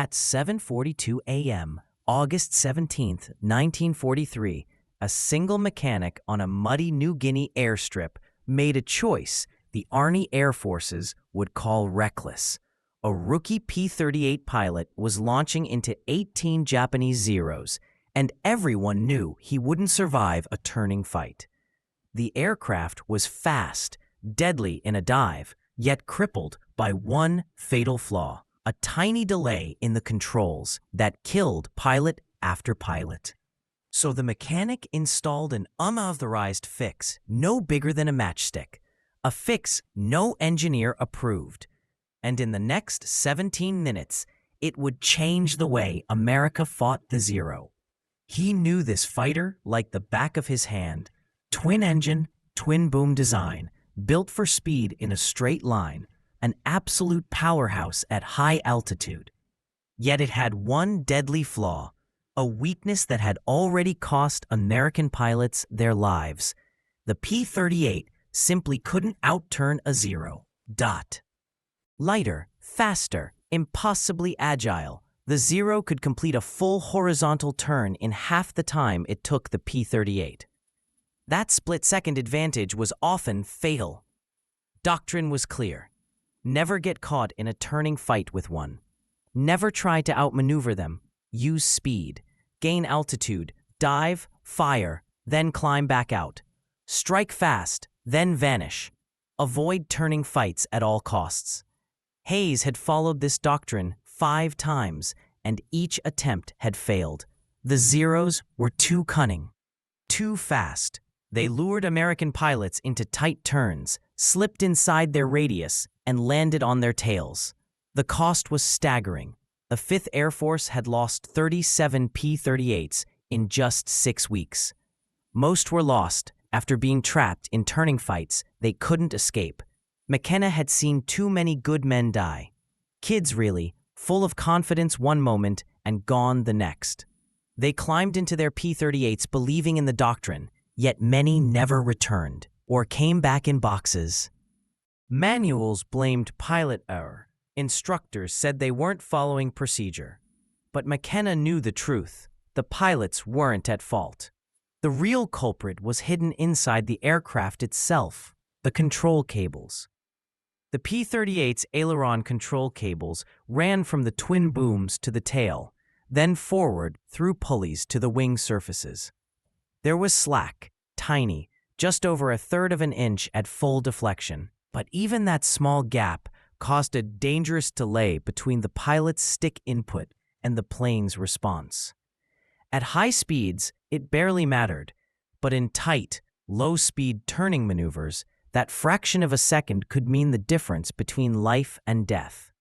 At 7:42 a.m., August 17, 1943, a single mechanic on a muddy New Guinea airstrip made a choice the Army Air Forces would call reckless. A rookie P-38 pilot was launching into 18 Japanese Zeros, and everyone knew he wouldn't survive a turning fight. The aircraft was fast, deadly in a dive, yet crippled by one fatal flaw: a tiny delay in the controls that killed pilot after pilot. So the mechanic installed an unauthorized fix no bigger than a matchstick, a fix no engineer approved. And in the next 17 minutes, it would change the way America fought the Zero. He knew this fighter like the back of his hand. Twin-engine, twin-boom design, built for speed in a straight line, an absolute powerhouse at high altitude. Yet it had one deadly flaw, a weakness that had already cost American pilots their lives. The P-38 simply couldn't outturn a Zero. Lighter, faster, impossibly agile, the Zero could complete a full horizontal turn in half the time it took the P-38. That split-second advantage was often fatal. Doctrine was clear. Never get caught in a turning fight with one. Never try to outmaneuver them. Use speed. Gain altitude. Dive, fire, then climb back out. Strike fast, then vanish. Avoid turning fights at all costs. Hayes had followed this doctrine 5 times, and each attempt had failed. The Zeros were too cunning, too fast. They lured American pilots into tight turns, slipped inside their radius, and landed on their tails. The cost was staggering. The 5th Air Force had lost 37 P-38s in just 6 weeks. Most were lost after being trapped in turning fights they couldn't escape. McKenna had seen too many good men die. Kids, really, full of confidence one moment and gone the next. They climbed into their P-38s believing in the doctrine, yet many never returned or came back in boxes. Manuals blamed pilot error. Instructors said they weren't following procedure. But McKenna knew the truth. The pilots weren't at fault. The real culprit was hidden inside the aircraft itself, the control cables. The P-38's aileron control cables ran from the twin booms to the tail, then forward through pulleys to the wing surfaces. There was slack, tiny, just over 1/3 of an inch at full deflection, but even that small gap caused a dangerous delay between the pilot's stick input and the plane's response. At high speeds, it barely mattered, but in tight, low-speed turning maneuvers, that fraction of a second could mean the difference between life and death.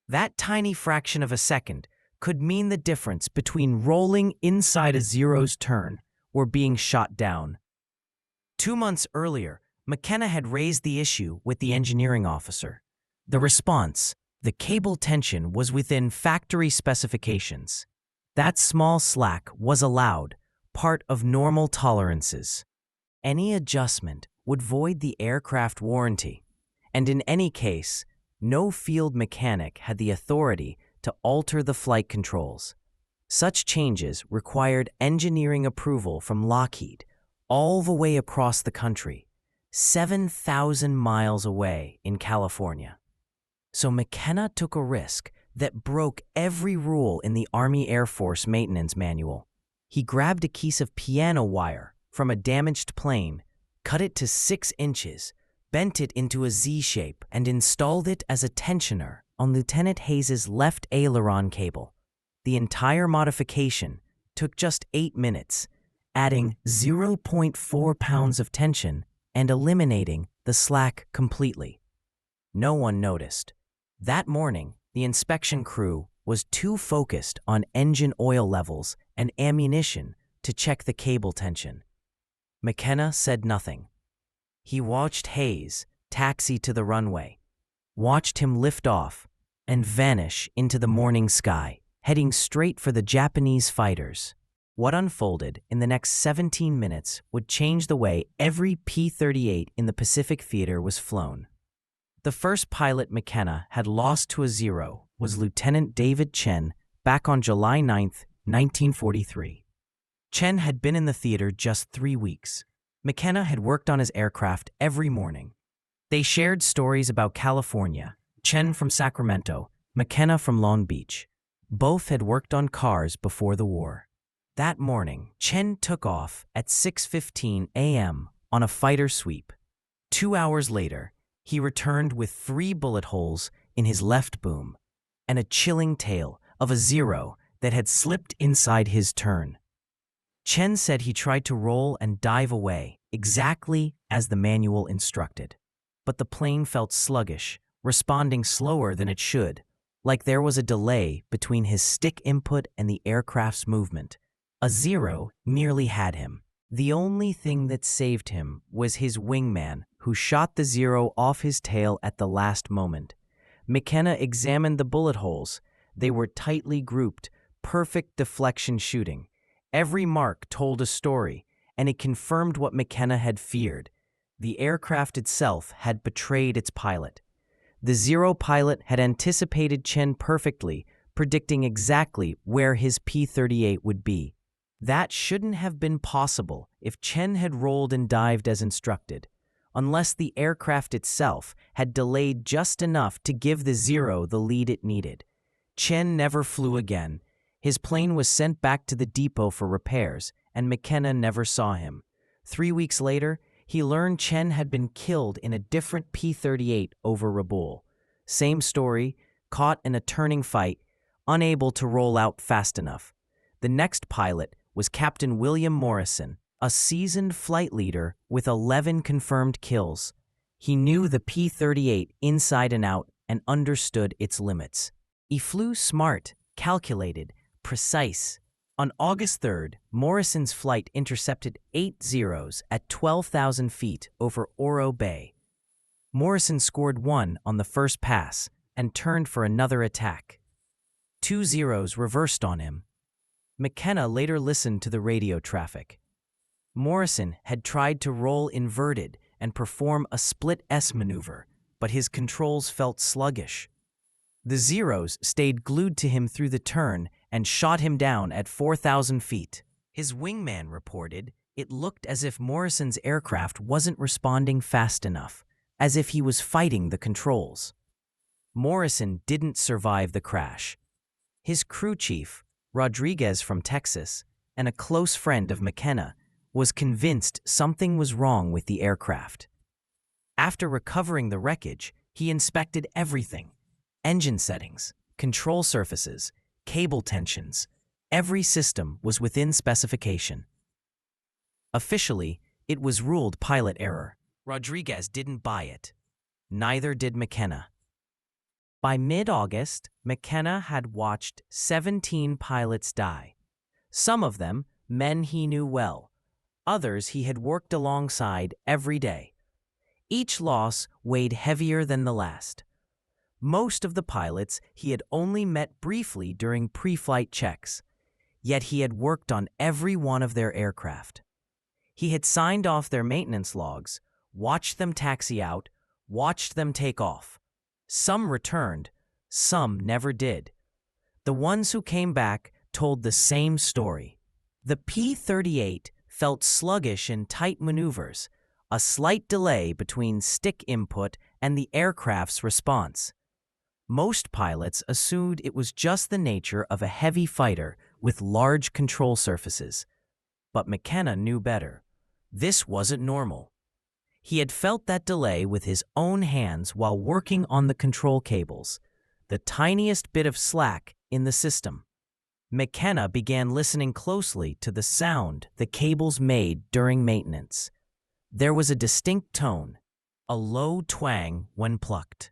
That tiny fraction of a second could mean the difference between rolling inside a Zero's turn or being shot down. 2 months earlier, McKenna had raised the issue with the engineering officer. The response: the cable tension was within factory specifications. That small slack was allowed, part of normal tolerances. Any adjustment would void the aircraft warranty, and in any case, no field mechanic had the authority to alter the flight controls. Such changes required engineering approval from Lockheed, all the way across the country, 7,000 miles away in California. So McKenna took a risk that broke every rule in the Army Air Force maintenance manual. He grabbed a piece of piano wire from a damaged plane, cut it to 6 inches, bent it into a Z shape, and installed it as a tensioner on Lieutenant Hayes's left aileron cable. The entire modification took just 8 minutes, adding 0.4 pounds of tension and eliminating the slack completely. No one noticed. That morning, the inspection crew was too focused on engine oil levels and ammunition to check the cable tension. McKenna said nothing. He watched Hayes taxi to the runway, watched him lift off and vanish into the morning sky, heading straight for the Japanese fighters. What unfolded in the next 17 minutes would change the way every P-38 in the Pacific theater was flown. The first pilot McKenna had lost to a Zero was Lieutenant David Chen back on July 9, 1943. Chen had been in the theater just 3 weeks. McKenna had worked on his aircraft every morning. They shared stories about California, Chen from Sacramento, McKenna from Long Beach. Both had worked on cars before the war. That morning, Chen took off at 6:15 a.m. on a fighter sweep. 2 hours later, he returned with 3 bullet holes in his left boom and a chilling tale of a Zero that had slipped inside his turn. Chen said he tried to roll and dive away exactly as the manual instructed, but the plane felt sluggish, responding slower than it should, like there was a delay between his stick input and the aircraft's movement. A Zero nearly had him. The only thing that saved him was his wingman, who shot the Zero off his tail at the last moment. McKenna examined the bullet holes. They were tightly grouped, perfect deflection shooting. Every mark told a story, and it confirmed what McKenna had feared. The aircraft itself had betrayed its pilot. The Zero pilot had anticipated Chen perfectly, predicting exactly where his P-38 would be. That shouldn't have been possible if Chen had rolled and dived as instructed, unless the aircraft itself had delayed just enough to give the Zero the lead it needed. Chen never flew again. His plane was sent back to the depot for repairs, and McKenna never saw him. 3 weeks later, he learned Chen had been killed in a different P-38 over Rabaul. Same story, caught in a turning fight, unable to roll out fast enough. The next pilot was Captain William Morrison, a seasoned flight leader with 11 confirmed kills. He knew the P-38 inside and out and understood its limits. He flew smart, calculated, precise. On August 3rd, Morrison's flight intercepted 8 Zeros at 12,000 feet over Oro Bay. Morrison scored 1 on the first pass and turned for another attack. 2 Zeros reversed on him. McKenna later listened to the radio traffic. Morrison had tried to roll inverted and perform a split S maneuver, but his controls felt sluggish. The Zeros stayed glued to him through the turn and shot him down at 4,000 feet. His wingman reported it looked as if Morrison's aircraft wasn't responding fast enough, as if he was fighting the controls. Morrison didn't survive the crash. His crew chief, Rodriguez from Texas, and a close friend of McKenna, was convinced something was wrong with the aircraft. After recovering the wreckage, he inspected everything: engine settings, control surfaces, cable tensions. Every system was within specification. Officially, it was ruled pilot error. Rodriguez didn't buy it. Neither did McKenna. By mid-August, McKenna had watched 17 pilots die. Some of them men he knew well. Others he had worked alongside every day. Each loss weighed heavier than the last. Most of the pilots he had only met briefly during pre-flight checks, yet he had worked on every one of their aircraft. He had signed off their maintenance logs, watched them taxi out, watched them take off. Some returned, some never did. The ones who came back told the same story. The P-38 felt sluggish in tight maneuvers, a slight delay between stick input and the aircraft's response. Most pilots assumed it was just the nature of a heavy fighter with large control surfaces. But McKenna knew better. This wasn't normal. He had felt that delay with his own hands while working on the control cables, the tiniest bit of slack in the system. McKenna began listening closely to the sound the cables made during maintenance. There was a distinct tone, a low twang when plucked.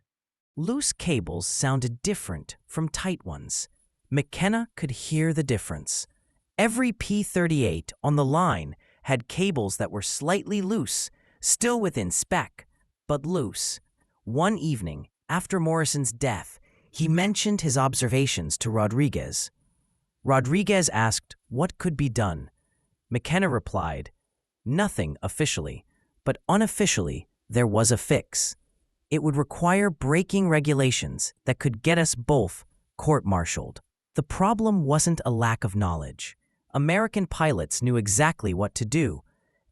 Loose cables sounded different from tight ones. McKenna could hear the difference. Every P-38 on the line had cables that were slightly loose, still within spec, but loose. One evening, after Morrison's death, he mentioned his observations to Rodriguez. Rodriguez asked what could be done. McKenna replied, "Nothing officially, but unofficially there was a fix. It would require braking regulations that could get us both court-martialed. The problem wasn't a lack of knowledge. American pilots knew exactly what to do.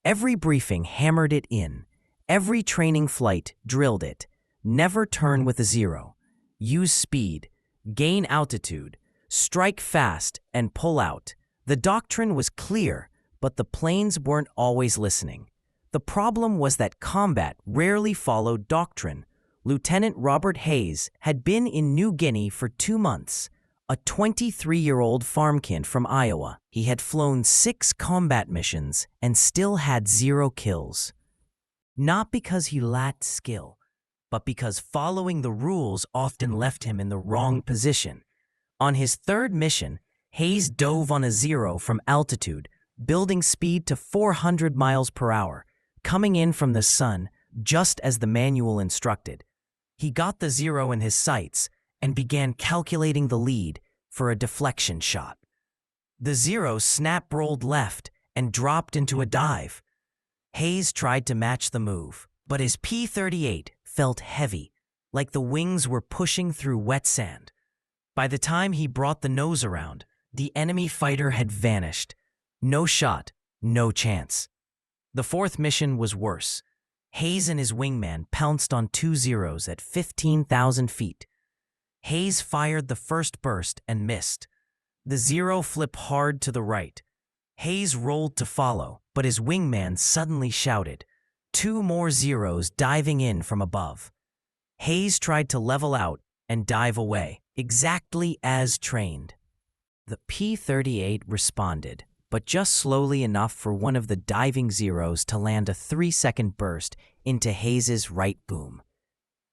Every briefing hammered it in. Every training flight drilled it. Never turn with a zero. Use speed. Gain altitude. Strike fast and pull out. The doctrine was clear, but the planes weren't always listening. The problem was that combat rarely followed doctrine. Lieutenant Robert Hayes had been in New Guinea for 2 months. A 23-year-old farmkin from Iowa, he had flown 6 combat missions and still had 0 kills. Not because he lacked skill, but because following the rules often left him in the wrong position. On his 3rd mission, Hayes dove on a zero from altitude, building speed to 400 miles per hour, coming in from the sun just as the manual instructed. He got the zero in his sights and began calculating the lead for a deflection shot. The zero snap-rolled left and dropped into a dive. Hayes tried to match the move, but his P-38 felt heavy, like the wings were pushing through wet sand. By the time he brought the nose around, the enemy fighter had vanished. No shot, no chance. The 4th mission was worse. Hayes and his wingman pounced on 2 zeros at 15,000 feet. Hayes fired the first burst and missed. The zero flipped hard to the right. Hayes rolled to follow, but his wingman suddenly shouted, 2 more zeros diving in from above. Hayes tried to level out and dive away, exactly as trained. The P-38 responded, but just slowly enough for one of the diving zeros to land a 3-second burst into Hayes's right boom.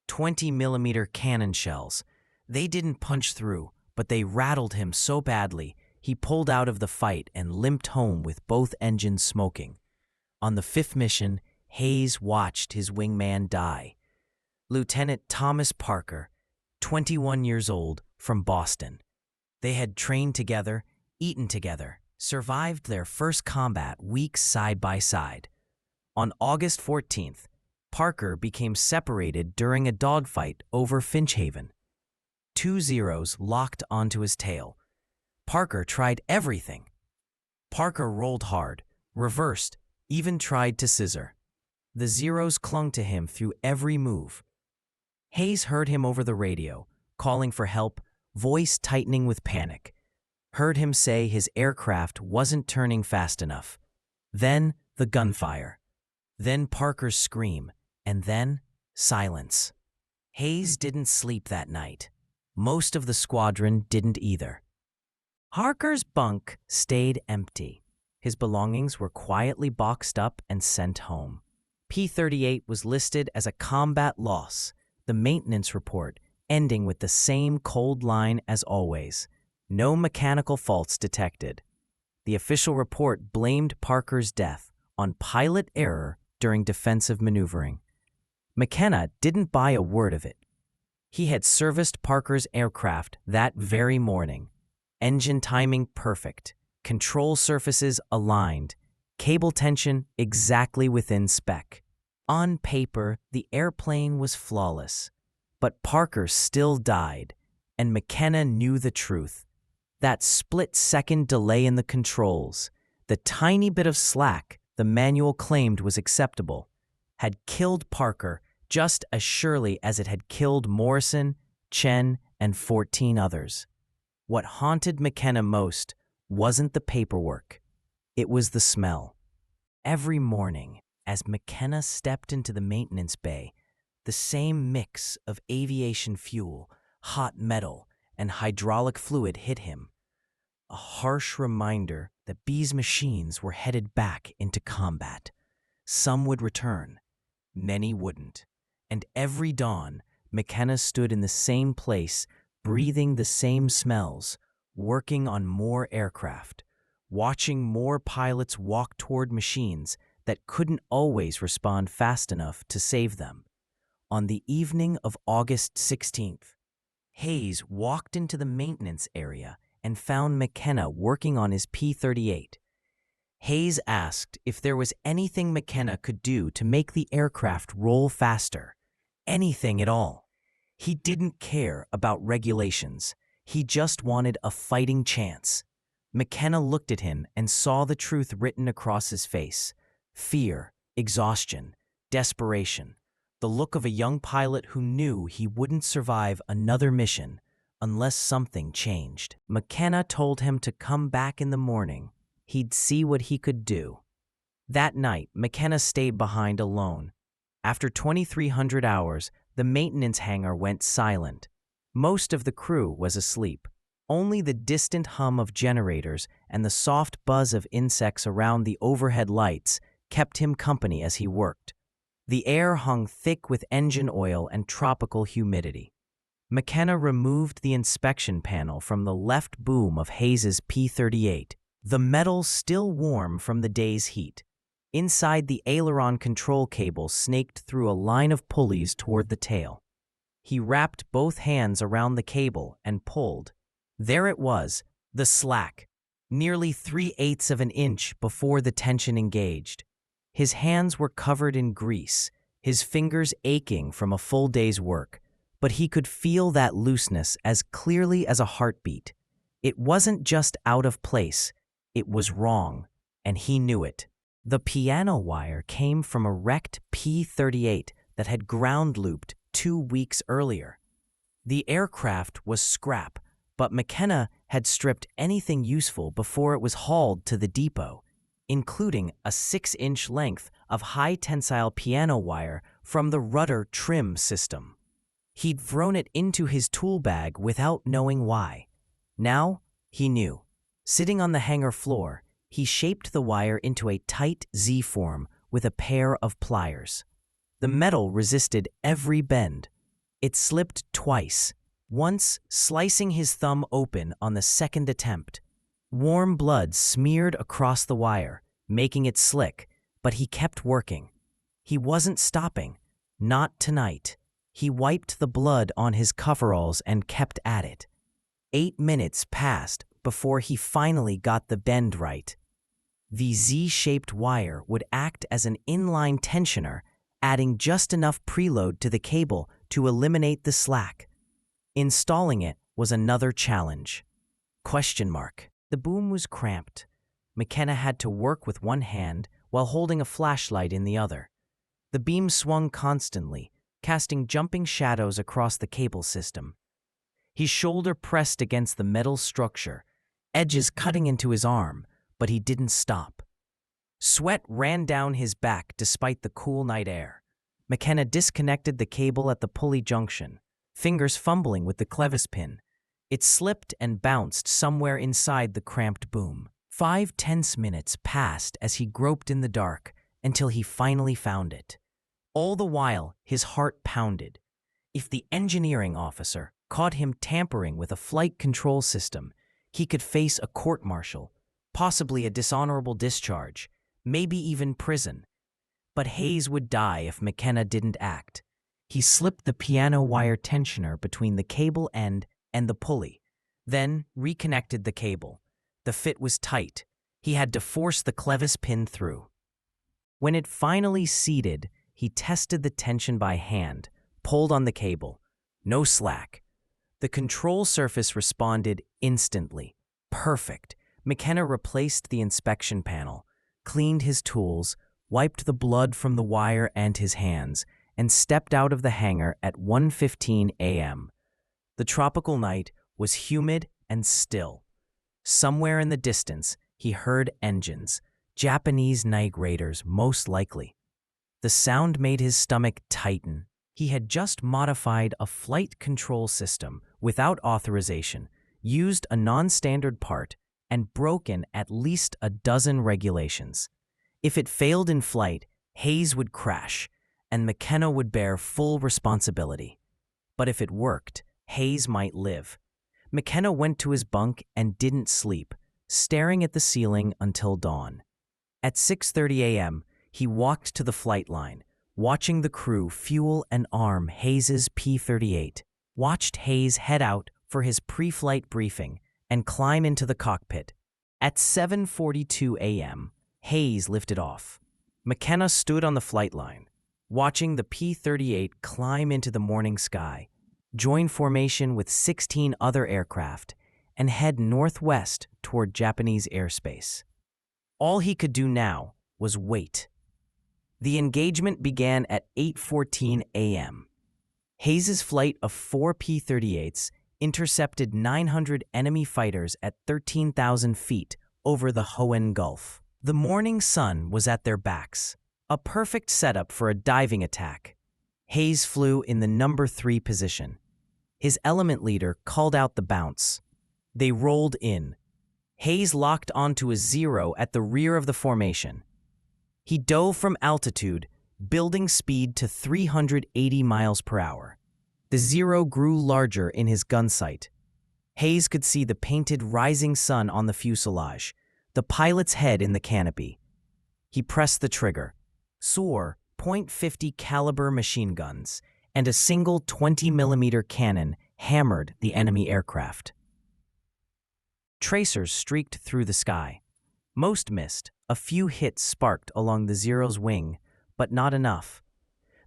20-millimeter cannon shells. They didn't punch through, but they rattled him so badly he pulled out of the fight and limped home with both engines smoking. On the 5th mission, Hayes watched his wingman die. Lieutenant Thomas Parker, 21 years old, from Boston. They had trained together, eaten together, survived their first combat weeks side by side. On August 14th, Parker became separated during a dogfight over Finchhaven. 2 zeros locked onto his tail. Parker tried everything. Parker rolled hard, reversed, even tried to scissor. The zeros clung to him through every move. Hayes heard him over the radio, calling for help, voice tightening with panic. Heard him say his aircraft wasn't turning fast enough. Then the gunfire. Then Parker's scream, and then silence. Hayes didn't sleep that night. Most of the squadron didn't either. Parker's bunk stayed empty. His belongings were quietly boxed up and sent home. P-38 was listed as a combat loss, the maintenance report ending with the same cold line as always. No mechanical faults detected. The official report blamed Parker's death on pilot error during defensive maneuvering. McKenna didn't buy a word of it. He had serviced Parker's aircraft that very morning. Engine timing perfect, control surfaces aligned, cable tension exactly within spec. On paper, the airplane was flawless. But Parker still died, and McKenna knew the truth. That split-second delay in the controls, the tiny bit of slack the manual claimed was acceptable, had killed Parker just as surely as it had killed Morrison, Chen, and 14 others. What haunted McKenna most wasn't the paperwork. It was the smell. Every morning, as McKenna stepped into the maintenance bay, the same mix of aviation fuel, hot metal, and hydraulic fluid hit him. A harsh reminder that B's machines were headed back into combat. Some would return, many wouldn't. And every dawn, McKenna stood in the same place, breathing the same smells, working on more aircraft, watching more pilots walk toward machines that couldn't always respond fast enough to save them. On the evening of August 16th, Hayes walked into the maintenance area and found McKenna working on his P-38. Hayes asked if there was anything McKenna could do to make the aircraft roll faster. Anything at all. He didn't care about regulations. He just wanted a fighting chance. McKenna looked at him and saw the truth written across his face. Fear, exhaustion, desperation. The look of a young pilot who knew he wouldn't survive another mission unless something changed. McKenna told him to come back in the morning. He'd see what he could do. That night, McKenna stayed behind alone. After 2,300 hours, the maintenance hangar went silent. Most of the crew was asleep. Only the distant hum of generators and the soft buzz of insects around the overhead lights kept him company as he worked. The air hung thick with engine oil and tropical humidity. McKenna removed the inspection panel from the left boom of Hayes's P-38, the metal still warm from the day's heat. Inside, the aileron control cable snaked through a line of pulleys toward the tail. He wrapped both hands around the cable and pulled. There it was, the slack, nearly 3/8 of an inch before the tension engaged. His hands were covered in grease, his fingers aching from a full day's work, but he could feel that looseness as clearly as a heartbeat. It wasn't just out of place, it was wrong, and he knew it. The piano wire came from a wrecked P-38 that had ground-looped 2 weeks earlier. The aircraft was scrap, but McKenna had stripped anything useful before it was hauled to the depot, including a 6-inch length of high-tensile piano wire from the rudder trim system. He'd thrown it into his tool bag without knowing why. Now, he knew. Sitting on the hangar floor, he shaped the wire into a tight Z-form with a pair of pliers. The metal resisted every bend. It slipped twice, once slicing his thumb open on the second attempt. Warm blood smeared across the wire, making it slick, but he kept working. He wasn't stopping. Not tonight. He wiped the blood on his coveralls and kept at it. 8 minutes passed before he finally got the bend right. The Z-shaped wire would act as an inline tensioner, adding just enough preload to the cable to eliminate the slack. Installing it was another challenge. The boom was cramped. McKenna had to work with one hand while holding a flashlight in the other. The beam swung constantly, casting jumping shadows across the cable system. His shoulder pressed against the metal structure, edges cutting into his arm, but he didn't stop. Sweat ran down his back despite the cool night air. McKenna disconnected the cable at the pulley junction, fingers fumbling with the clevis pin. It slipped and bounced somewhere inside the cramped boom. 5 tense minutes passed as he groped in the dark until he finally found it. All the while, his heart pounded. If the engineering officer caught him tampering with a flight control system, he could face a court-martial, possibly a dishonorable discharge, maybe even prison. But Hayes would die if McKenna didn't act. He slipped the piano wire tensioner between the cable end and the pulley, then reconnected the cable. The fit was tight. He had to force the clevis pin through. When it finally seated, he tested the tension by hand, pulled on the cable. No slack. The control surface responded instantly. Perfect. McKenna replaced the inspection panel, cleaned his tools, wiped the blood from the wire and his hands, and stepped out of the hangar at 1:15 a.m. The tropical night was humid and still. Somewhere in the distance, he heard engines, Japanese night raiders most likely. The sound made his stomach tighten. He had just modified a flight control system without authorization, used a non-standard part, and broken at least a dozen regulations. If it failed in flight, Hayes would crash, and McKenna would bear full responsibility. But if it worked, Hayes might live. McKenna went to his bunk and didn't sleep, staring at the ceiling until dawn. At 6:30 a.m., he walked to the flight line, watching the crew fuel and arm Hayes's P-38, watched Hayes head out for his pre-flight briefing and climb into the cockpit. At 7:42 a.m., Hayes lifted off. McKenna stood on the flight line, watching the P-38 climb into the morning sky. join formation with 16 other aircraft, and head northwest toward Japanese airspace. All he could do now was wait. The engagement began at 8:14 a.m. Hayes's flight of 4 P-38s intercepted 900 enemy fighters at 13,000 feet over the Hoenn Gulf. The morning sun was at their backs, a perfect setup for a diving attack. Hayes flew in the number 3 position. His element leader called out the bounce. They rolled in. Hayes locked onto a 0 at the rear of the formation. He dove from altitude, building speed to 380 miles per hour. The 0 grew larger in his gun sight. Hayes could see the painted rising sun on the fuselage, the pilot's head in the canopy. He pressed the trigger. Soar .50 caliber machine guns and a single 20mm cannon hammered the enemy aircraft. Tracers streaked through the sky. Most missed. A few hits sparked along the 0's wing, but not enough.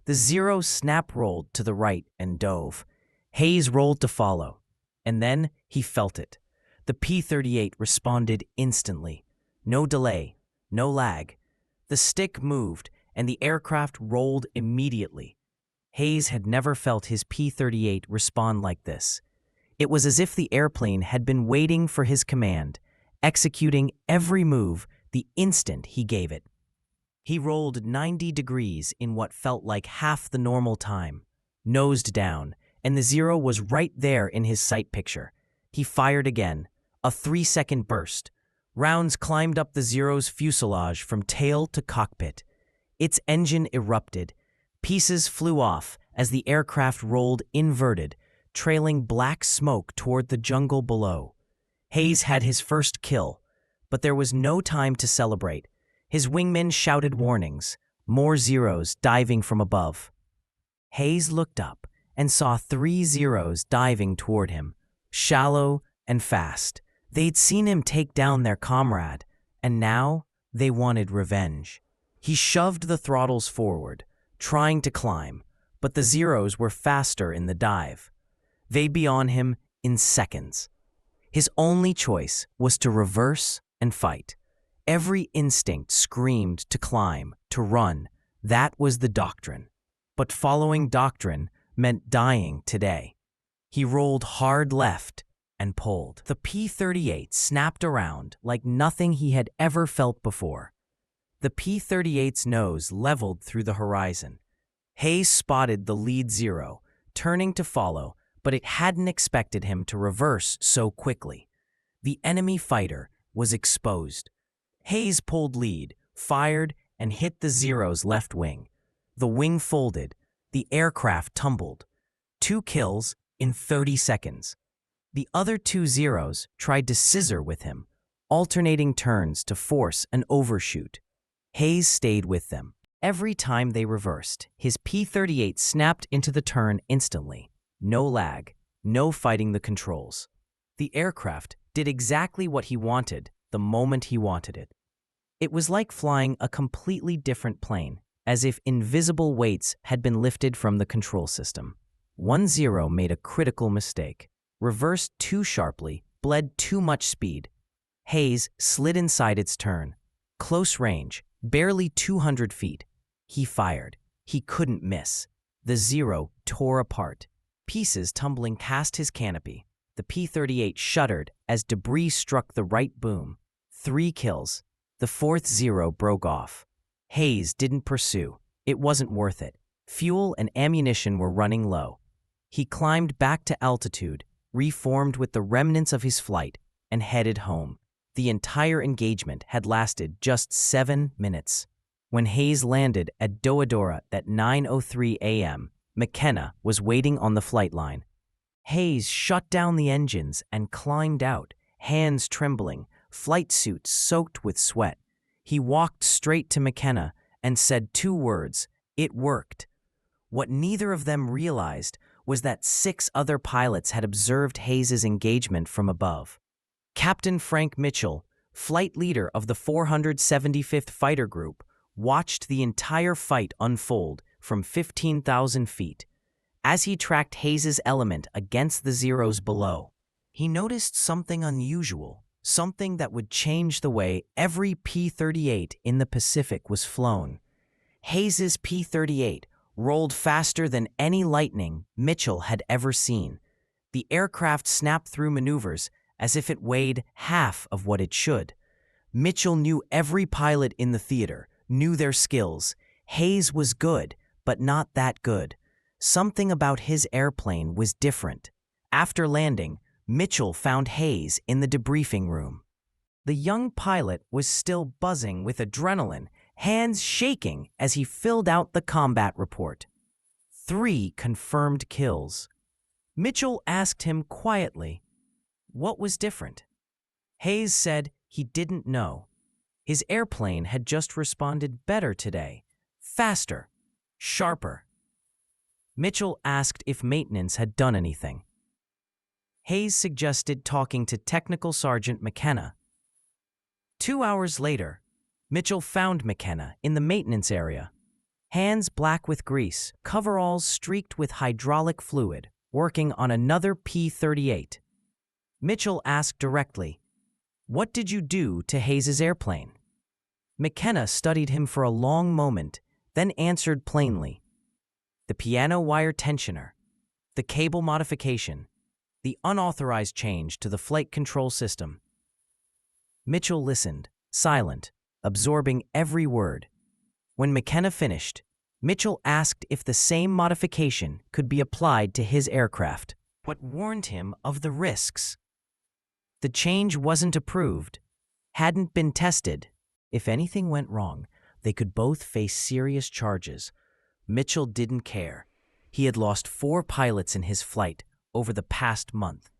The 0 snap-rolled to the right and dove. Hayes rolled to follow, and then he felt it. The P-38 responded instantly. No delay, no lag. The stick moved, and the aircraft rolled immediately. Hayes had never felt his P-38 respond like this. It was as if the airplane had been waiting for his command, executing every move the instant he gave it. He rolled 90 degrees in what felt like half the normal time, nosed down, and the 0 was right there in his sight picture. He fired again, a 3-second burst. Rounds climbed up the 0's fuselage from tail to cockpit. Its engine erupted. Pieces flew off as the aircraft rolled inverted, trailing black smoke toward the jungle below. Hayes had his first kill, but there was no time to celebrate. His wingmen shouted warnings, more 0s diving from above. Hayes looked up and saw 3 0s diving toward him, shallow and fast. They'd seen him take down their comrade, and now they wanted revenge. He shoved the throttles forward, trying to climb, but the 0s were faster in the dive. They'd be on him in seconds. His only choice was to reverse and fight. Every instinct screamed to climb, to run. That was the doctrine. But following doctrine meant dying today. He rolled hard left and pulled. The P-38 snapped around like nothing he had ever felt before. The P-38's nose leveled through the horizon. Hayes spotted the lead 0, turning to follow, but it hadn't expected him to reverse so quickly. The enemy fighter was exposed. Hayes pulled lead, fired, and hit the 0's left wing. The wing folded. The aircraft tumbled. 2 kills in 30 seconds. The other 2 0s tried to scissor with him, alternating turns to force an overshoot. Hayes stayed with them. Every time they reversed, his P-38 snapped into the turn instantly. No lag, no fighting the controls. The aircraft did exactly what he wanted the moment he wanted it. It was like flying a completely different plane, as if invisible weights had been lifted from the control system. 1 0 made a critical mistake, reversed too sharply, bled too much speed. Hayes slid inside its turn. Close range, barely 200 feet. He fired. He couldn't miss. The 0 tore apart, pieces tumbling past his canopy. The P-38 shuddered as debris struck the right boom. 3 kills. The 4th 0 broke off. Hayes didn't pursue. It wasn't worth it. Fuel and ammunition were running low. He climbed back to altitude, reformed with the remnants of his flight, and headed home. The entire engagement had lasted just 7 minutes. When Hayes landed at Doadora at 9:03 a.m., McKenna was waiting on the flight line. Hayes shut down the engines and climbed out, hands trembling, flight suit soaked with sweat. He walked straight to McKenna and said 2 words, "It worked." What neither of them realized was that 6 other pilots had observed Hayes's engagement from above. Captain Frank Mitchell, flight leader of the 475th Fighter Group, watched the entire fight unfold from 15,000 feet. As he tracked Hayes's element against the zeros below, he noticed something unusual, something that would change the way every P-38 in the Pacific was flown. Hayes's P-38 rolled faster than any Lightning Mitchell had ever seen. The aircraft snapped through maneuvers as if it weighed half of what it should. Mitchell knew every pilot in the theater, knew their skills. Hayes was good, but not that good. Something about his airplane was different. After landing, Mitchell found Hayes in the debriefing room. The young pilot was still buzzing with adrenaline, hands shaking as he filled out the combat report. 3 confirmed kills. Mitchell asked him quietly, what was different? Hayes said he didn't know. His airplane had just responded better today, faster, sharper. Mitchell asked if maintenance had done anything. Hayes suggested talking to Technical Sergeant McKenna. 2 hours later, Mitchell found McKenna in the maintenance area. Hands black with grease, coveralls streaked with hydraulic fluid, working on another P-38. Mitchell asked directly, "What did you do to Hayes's airplane?" McKenna studied him for a long moment, then answered plainly, "The piano wire tensioner, the cable modification, the unauthorized change to the flight control system." Mitchell listened, silent, absorbing every word. When McKenna finished, Mitchell asked if the same modification could be applied to his aircraft, but warned him of the risks. The change wasn't approved, hadn't been tested. If anything went wrong, they could both face serious charges. Mitchell didn't care. He had lost 4 pilots in his flight over the past month,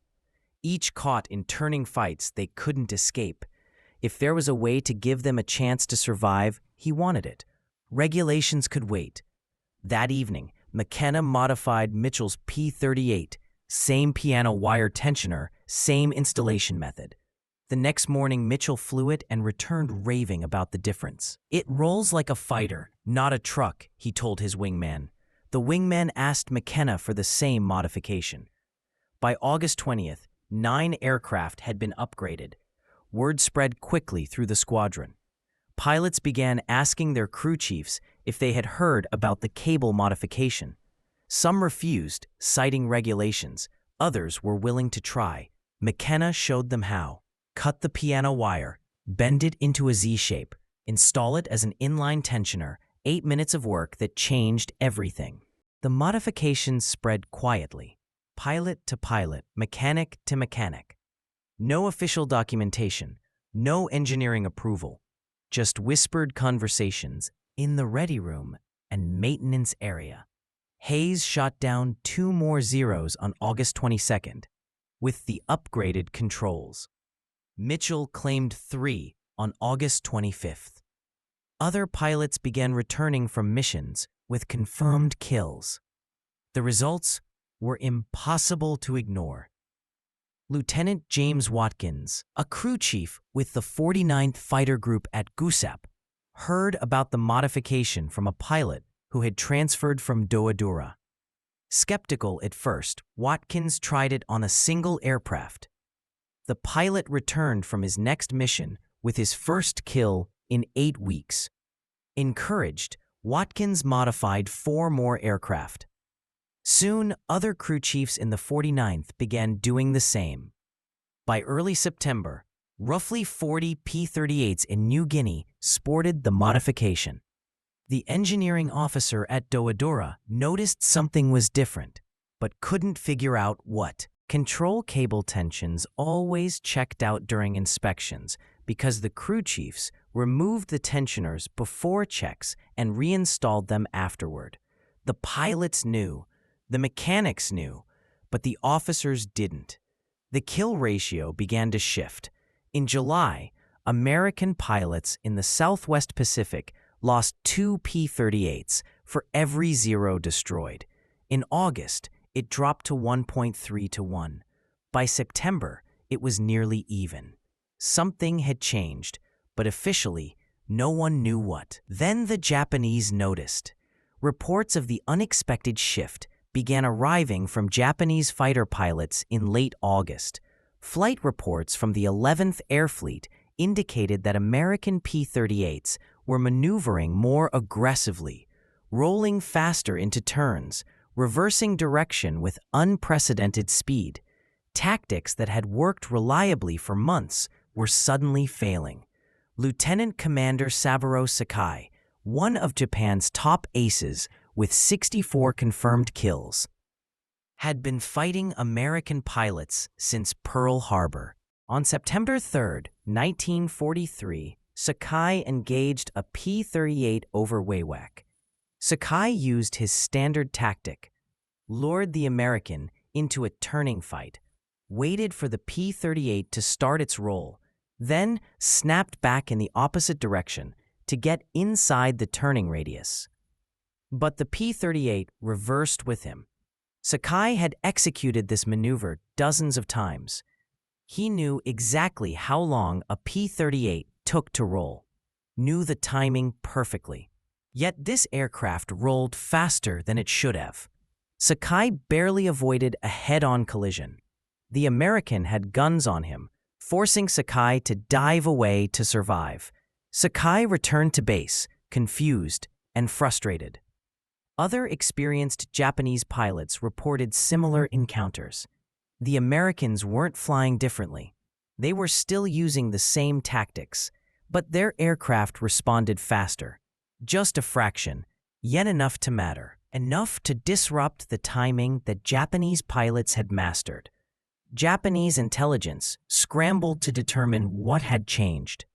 each caught in turning fights they couldn't escape. If there was a way to give them a chance to survive, he wanted it. Regulations could wait. That evening, McKenna modified Mitchell's P-38, same piano wire tensioner, same installation method. The next morning, Mitchell flew it and returned raving about the difference. "It rolls like a fighter, not a truck," he told his wingman. The wingman asked McKenna for the same modification. By August 20th, 9 aircraft had been upgraded. Word spread quickly through the squadron. Pilots began asking their crew chiefs if they had heard about the cable modification. Some refused, citing regulations. Others were willing to try. McKenna showed them how. Cut the piano wire, bend it into a Z shape, install it as an inline tensioner, 8 minutes of work that changed everything. The modifications spread quietly, pilot to pilot, mechanic to mechanic. No official documentation, no engineering approval, just whispered conversations in the ready room and maintenance area. Hayes shot down 2 more zeros on August 22nd with the upgraded controls. Mitchell claimed 3 on August 25th. Other pilots began returning from missions with confirmed kills. The results were impossible to ignore. Lieutenant James Watkins, a crew chief with the 49th Fighter Group at Guseap, heard about the modification from a pilot who had transferred from WWII. Skeptical at first, Watkins tried it on a single aircraft. The pilot returned from his next mission with his first kill in 8 weeks. Encouraged, Watkins modified 4 more aircraft. Soon, other crew chiefs in the 49th began doing the same. By early September, roughly 40 P-38s in New Guinea sported the modification. The engineering officer at WWII noticed something was different, but couldn't figure out what. Control cable tensions always checked out during inspections because the crew chiefs removed the tensioners before checks and reinstalled them afterward. The pilots knew. The mechanics knew, but the officers didn't. The kill ratio began to shift. In July, American pilots in the Southwest Pacific lost 2 P-38s for every 0 destroyed. In August, it dropped to 1.3 to 1. By September, it was nearly even. Something had changed, but officially, no one knew what. Then the Japanese noticed. Reports of the unexpected shift began arriving from Japanese fighter pilots in late August. Flight reports from the 11th Air Fleet indicated that American P-38s were maneuvering more aggressively, rolling faster into turns, reversing direction with unprecedented speed. Tactics that had worked reliably for months were suddenly failing. Lieutenant Commander Saburo Sakai, one of Japan's top aces with 64 confirmed kills, had been fighting American pilots since Pearl Harbor. On September 3, 1943, Sakai engaged a P-38 over WWII. Sakai used his standard tactic, lured the American into a turning fight, waited for the P-38 to start its roll, then snapped back in the opposite direction to get inside the turning radius. But the P-38 reversed with him. Sakai had executed this maneuver dozens of times. He knew exactly how long a P-38 took to roll, knew the timing perfectly. Yet this aircraft rolled faster than it should have. Sakai barely avoided a head-on collision. The American had guns on him, forcing Sakai to dive away to survive. Sakai returned to base, confused and frustrated. Other experienced Japanese pilots reported similar encounters. The Americans weren't flying differently. They were still using the same tactics, but their aircraft responded faster. Just a fraction, yet enough to matter. Enough to disrupt the timing that Japanese pilots had mastered. Japanese intelligence scrambled to determine what had changed.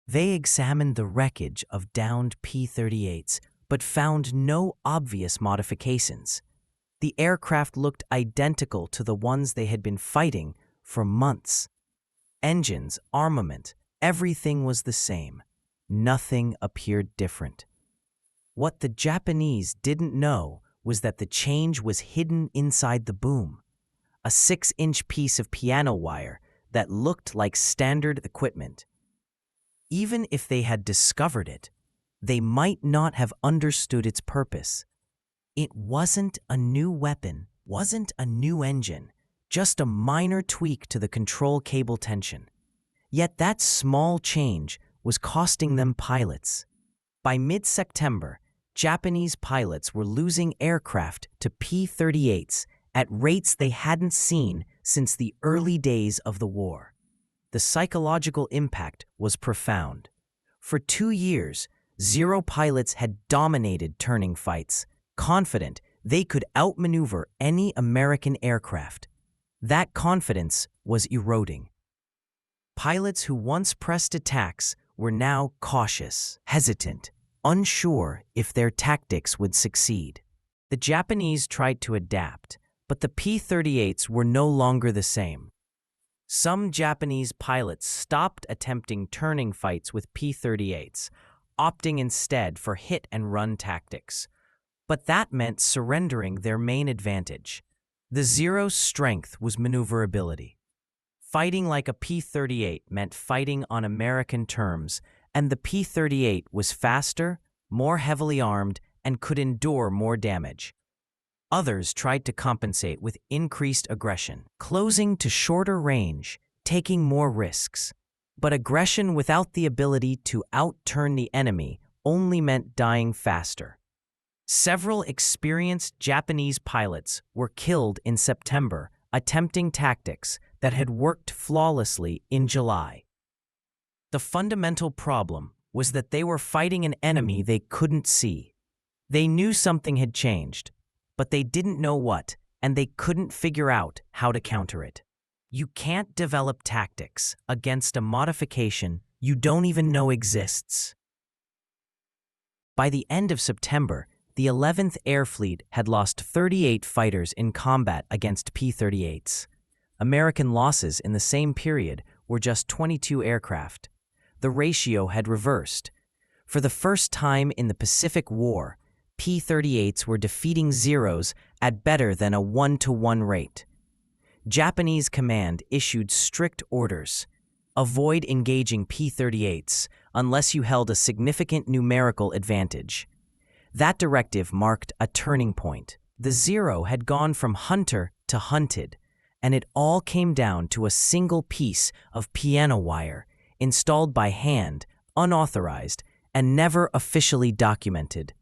They examined the wreckage of downed P-38s, but found no obvious modifications. The aircraft looked identical to the ones they had been fighting for months. Engines, armament, everything was the same. Nothing appeared different. What the Japanese didn't know was that the change was hidden inside the boom. A 6-inch piece of piano wire that looked like standard equipment. Even if they had discovered it, they might not have understood its purpose. It wasn't a new weapon, wasn't a new engine, just a minor tweak to the control cable tension. Yet that small change was costing them pilots. By mid-September, Japanese pilots were losing aircraft to P-38s at rates they hadn't seen since the early days of the war. The psychological impact was profound. For 2 years, Zero pilots had dominated turning fights, confident they could outmaneuver any American aircraft. That confidence was eroding. Pilots who once pressed attacks were now cautious, hesitant, unsure if their tactics would succeed. The Japanese tried to adapt, but the P-38s were no longer the same. Some Japanese pilots stopped attempting turning fights with P-38s, opting instead for hit-and-run tactics. But that meant surrendering their main advantage. The Zero's strength was maneuverability. Fighting like a P-38 meant fighting on American terms, and the P-38 was faster, more heavily armed, and could endure more damage. Others tried to compensate with increased aggression, closing to shorter range, taking more risks. But aggression without the ability to outturn the enemy only meant dying faster. Several experienced Japanese pilots were killed in September attempting tactics that had worked flawlessly in July. The fundamental problem was that they were fighting an enemy they couldn't see. They knew something had changed, but they didn't know what, and they couldn't figure out how to counter it. You can't develop tactics against a modification you don't even know exists. By the end of September, the 11th Air Fleet had lost 38 fighters in combat against P-38s. American losses in the same period were just 22 aircraft. The ratio had reversed. For the first time in the Pacific War, P-38s were defeating Zeros at better than a 1-to-1 rate. Japanese command issued strict orders. Avoid engaging P-38s unless you held a significant numerical advantage. That directive marked a turning point. The zero had gone from hunter to hunted, and it all came down to a single piece of piano wire installed by hand, unauthorized, and never officially documented.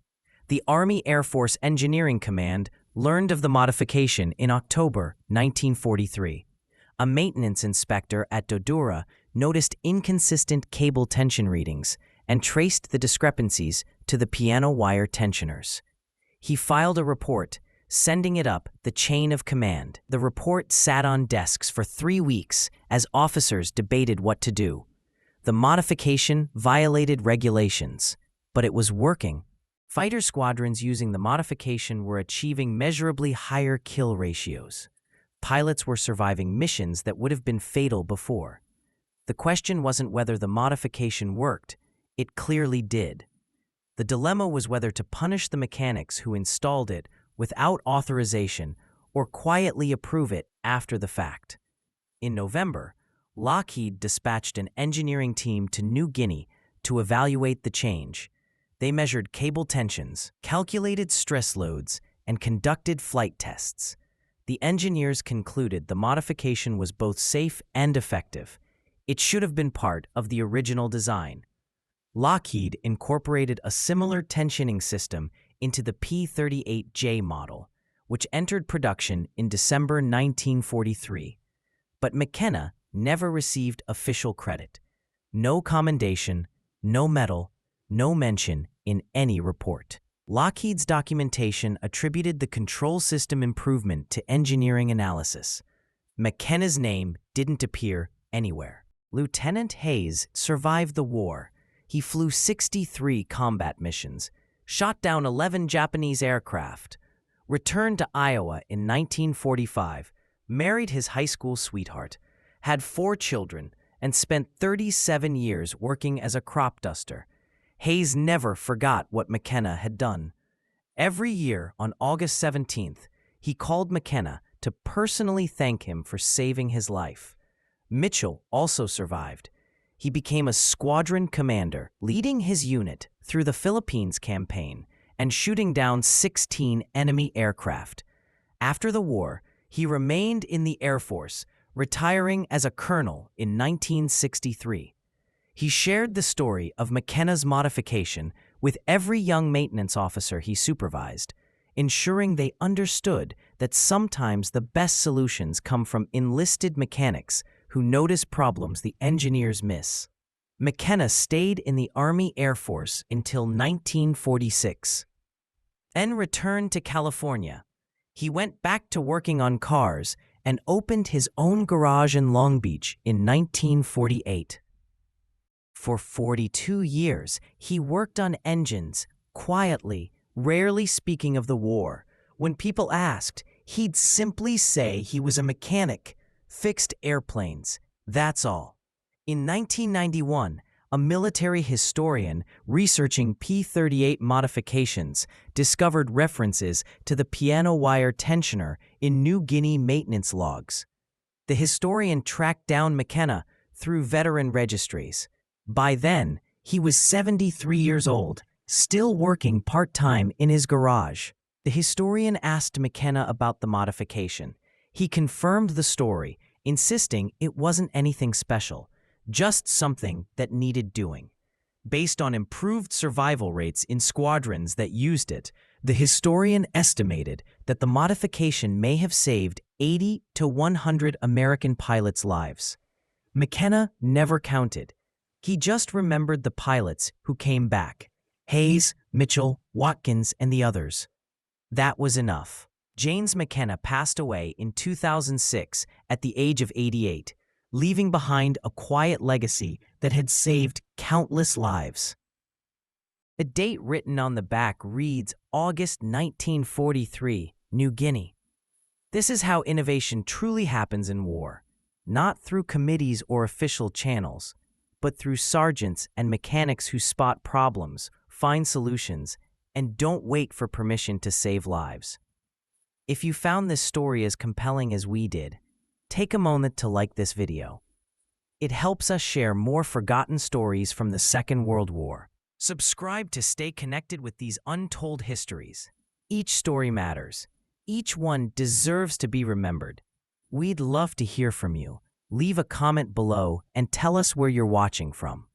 The Army Air Force Engineering Command learned of the modification in October 1943. A maintenance inspector at WWII noticed inconsistent cable tension readings and traced the discrepancies to the piano wire tensioners. He filed a report, sending it up the chain of command. The report sat on desks for 3 weeks as officers debated what to do. The modification violated regulations, but it was working. Fighter squadrons using the modification were achieving measurably higher kill ratios. Pilots were surviving missions that would have been fatal before. The question wasn't whether the modification worked. It clearly did. The dilemma was whether to punish the mechanics who installed it without authorization or quietly approve it after the fact. In November, Lockheed dispatched an engineering team to New Guinea to evaluate the change. They measured cable tensions, calculated stress loads, and conducted flight tests. The engineers concluded the modification was both safe and effective. It should have been part of the original design. Lockheed incorporated a similar tensioning system into the P-38J model, which entered production in December 1943. But McKenna never received official credit. No commendation, no medal, no mention in any report. Lockheed's documentation attributed the control system improvement to engineering analysis. McKenna's name didn't appear anywhere. Lieutenant Hayes survived the war. He flew 63 combat missions, shot down 11 Japanese aircraft, returned to Iowa in 1945, married his high school sweetheart, had 4 children, and spent 37 years working as a crop duster. Hayes never forgot what McKenna had done. Every year on August 17th, he called McKenna to personally thank him for saving his life. Mitchell also survived. He became a squadron commander, leading his unit through the Philippines campaign and shooting down 16 enemy aircraft. After the war, he remained in the Air Force, retiring as a colonel in 1963. He shared the story of McKenna's modification with every young maintenance officer he supervised, ensuring they understood that sometimes the best solutions come from enlisted mechanics who notice problems the engineers miss. McKenna stayed in the Army Air Force until 1946. Then returned to California. He went back to working on cars and opened his own garage in Long Beach in 1948. For 42 years, he worked on engines, quietly, rarely speaking of the war. When people asked, he'd simply say he was a mechanic, fixed airplanes, that's all. In 1991, a military historian researching P-38 modifications discovered references to the piano wire tensioner in New Guinea maintenance logs. The historian tracked down McKenna through veteran registries. By then, he was 73 years old, still working part-time in his garage. The historian asked McKenna about the modification. He confirmed the story, insisting it wasn't anything special, just something that needed doing. Based on improved survival rates in squadrons that used it, the historian estimated that the modification may have saved 80 to 100 American pilots' lives. McKenna never counted. He just remembered the pilots who came back: Hayes, Mitchell, Watkins, and the others. That was enough. James McKenna passed away in 2006 at the age of 88, leaving behind a quiet legacy that had saved countless lives. A date written on the back reads August 1943, New Guinea. This is how innovation truly happens in war, not through committees or official channels, but through sergeants and mechanics who spot problems, find solutions, and don't wait for permission to save lives. If you found this story as compelling as we did, take a moment to like this video. It helps us share more forgotten stories from the Second World War. Subscribe to stay connected with these untold histories. Each story matters, Each one deserves to be remembered. We'd love to hear from you. Leave a comment below and tell us where you're watching from.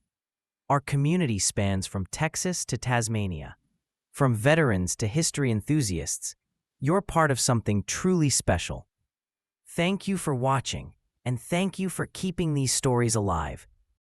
Our community spans from Texas to Tasmania. From veterans to history enthusiasts, you're part of something truly special. Thank you for watching, and thank you for keeping these stories alive.